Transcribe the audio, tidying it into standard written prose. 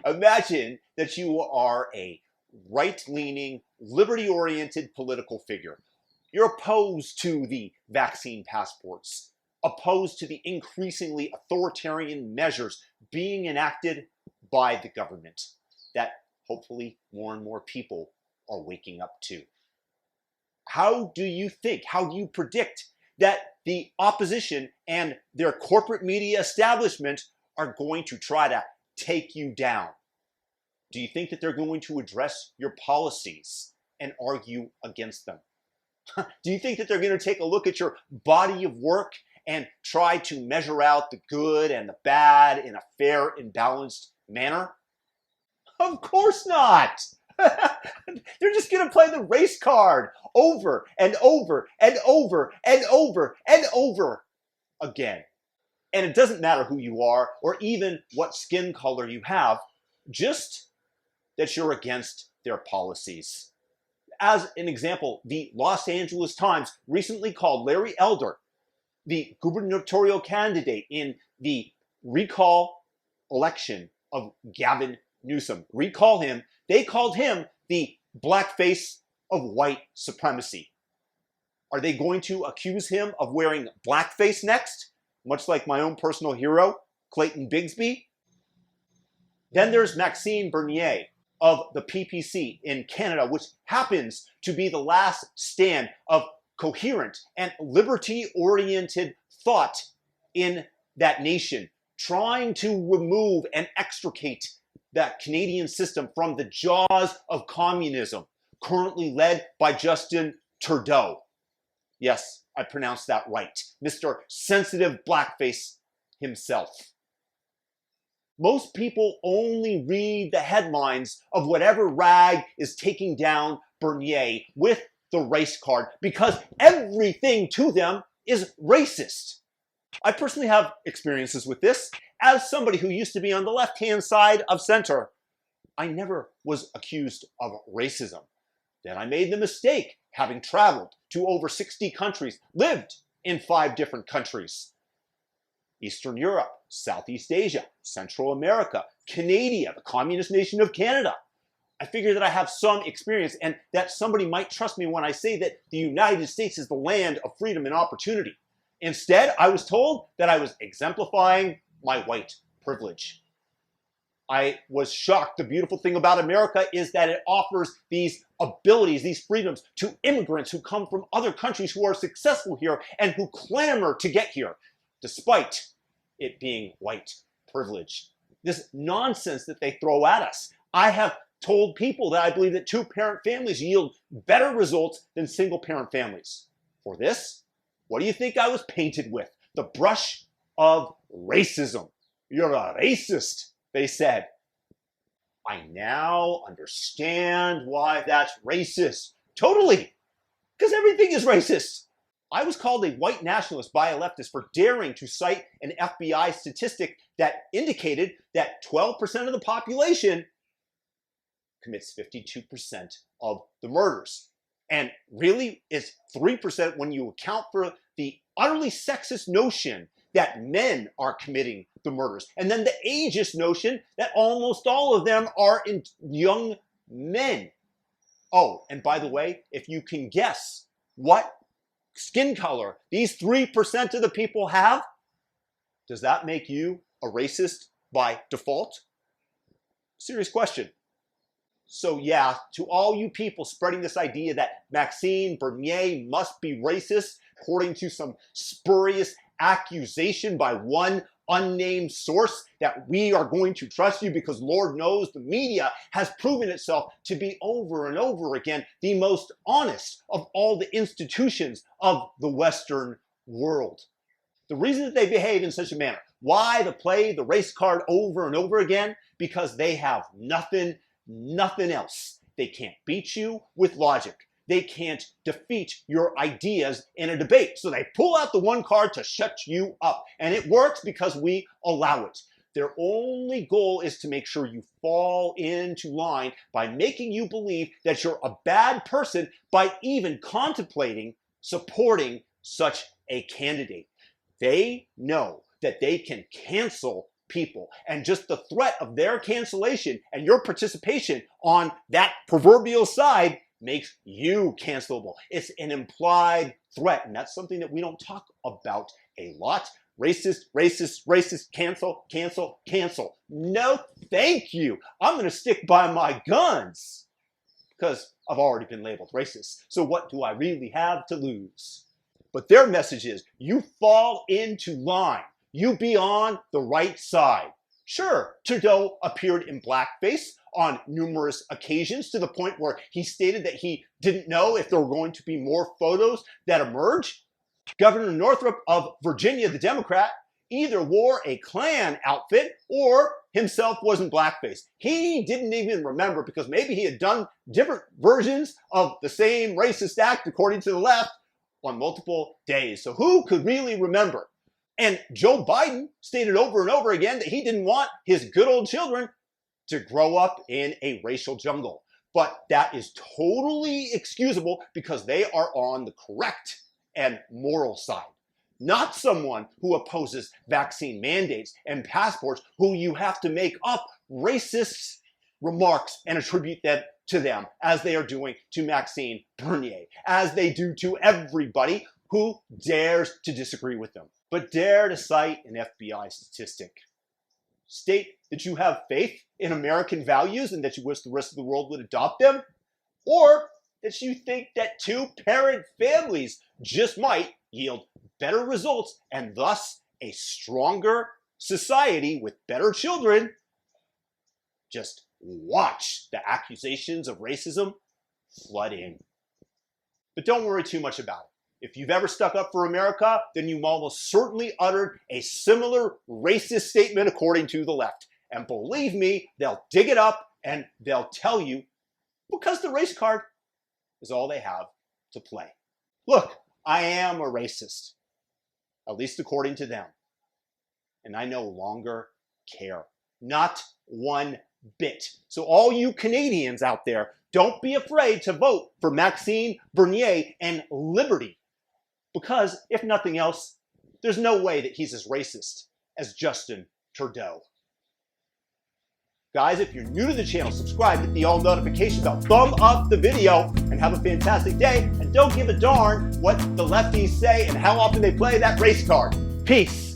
Imagine that you are a right-leaning, liberty-oriented political figure. You're opposed to the vaccine passports, opposed to the increasingly authoritarian measures being enacted by the government that hopefully more and more people are waking up to. How do you predict that the opposition and their corporate media establishment are going to try to take you down? Do you think that they're going to address your policies and argue against them? Do you think that they're going to take a look at your body of work and try to measure out the good and the bad in a fair and balanced manner? Of course not. They're just going to play the race card over and over and over and over and over again. And it doesn't matter who you are or even what skin color you have, just that you're against their policies. As an example, the Los Angeles Times recently called Larry Elder, the gubernatorial candidate in the recall election of Gavin Newsom. Recall him. They called him the blackface of white supremacy. Are they going to accuse him of wearing blackface next? Much like my own personal hero, Clayton Bigsby? Then there's Maxine Bernier of the PPC in Canada, which happens to be the last stand of coherent and liberty-oriented thought in that nation, trying to remove and extricate that Canadian system from the jaws of communism, currently led by Justin Trudeau. Yes, I pronounced that right. Mr. Sensitive Blackface himself. Most people only read the headlines of whatever rag is taking down Bernier with the race card because everything to them is racist. I personally have experiences with this. As somebody who used to be on the left-hand side of center, I never was accused of racism. Then I made the mistake, having traveled to over 60 countries, lived in 5 different countries. Eastern Europe, Southeast Asia, Central America, Canada, the communist nation of Canada. I figure that I have some experience and that somebody might trust me when I say that the United States is the land of freedom and opportunity. Instead, I was told that I was exemplifying my white privilege. I was shocked. The beautiful thing about America is that it offers these abilities, these freedoms to immigrants who come from other countries who are successful here and who clamor to get here, despite it being white privilege. This nonsense that they throw at us. I have told people that I believe that 2-parent families yield better results than single-parent families. For this, what do you think I was painted with? The brush of racism. You're a racist, they said. I now understand why that's racist. Totally. Because everything is racist. I was called a white nationalist by a leftist for daring to cite an FBI statistic that indicated that 12% of the population commits 52% of the murders. And really, it's 3% when you account for the utterly sexist notion that men are committing the murders. And then the ageist notion that almost all of them are in young men. Oh, and by the way, if you can guess what skin color these 3% of the people have, does that make you a racist by default? Serious question. So yeah, to all you people spreading this idea that Maxine Bernier must be racist, according to some spurious accusation by one unnamed source, that we are going to trust you because Lord knows the media has proven itself to be over and over again the most honest of all the institutions of the Western world. The reason that they behave in such a manner, why they play the race card over and over again, because they have nothing else. They can't beat you with logic. They can't defeat your ideas in a debate. So they pull out the one card to shut you up. And it works because we allow it. Their only goal is to make sure you fall into line by making you believe that you're a bad person by even contemplating supporting such a candidate. They know that they can cancel people. And just the threat of their cancellation and your participation on that proverbial side makes you cancelable. It's an implied threat, and that's something that we don't talk about a lot. Racist, racist, racist, cancel, cancel, cancel. No, thank you. I'm going to stick by my guns because I've already been labeled racist. So what do I really have to lose? But their message is, you fall into line. You be on the right side. Sure, Trudeau appeared in blackface on numerous occasions to the point where he stated that he didn't know if there were going to be more photos that emerge. Governor Northrup of Virginia, the Democrat, either wore a Klan outfit or himself was in blackface. He didn't even remember because maybe he had done different versions of the same racist act, according to the left, on multiple days. So who could really remember? And Joe Biden stated over and over again that he didn't want his good old children to grow up in a racial jungle. But that is totally excusable because they are on the correct and moral side. Not someone who opposes vaccine mandates and passports, who you have to make up racist remarks and attribute them to them, as they are doing to Maxine Bernier, as they do to everybody who dares to disagree with them. But dare to cite an FBI statistic. State that you have faith in American values and that you wish the rest of the world would adopt them, or that you think that two-parent families just might yield better results and thus a stronger society with better children. Just watch the accusations of racism flood in. But don't worry too much about it. If you've ever stuck up for America, then you almost certainly uttered a similar racist statement according to the left. And believe me, they'll dig it up and they'll tell you because the race card is all they have to play. Look, I am a racist, at least according to them. And I no longer care. Not one bit. So all you Canadians out there, don't be afraid to vote for Maxine Bernier and Liberty. Because, if nothing else, there's no way that he's as racist as Justin Trudeau. Guys, if you're new to the channel, subscribe, hit the all notification bell, thumb up the video, and have a fantastic day. And don't give a darn what the lefties say and how often they play that race card. Peace.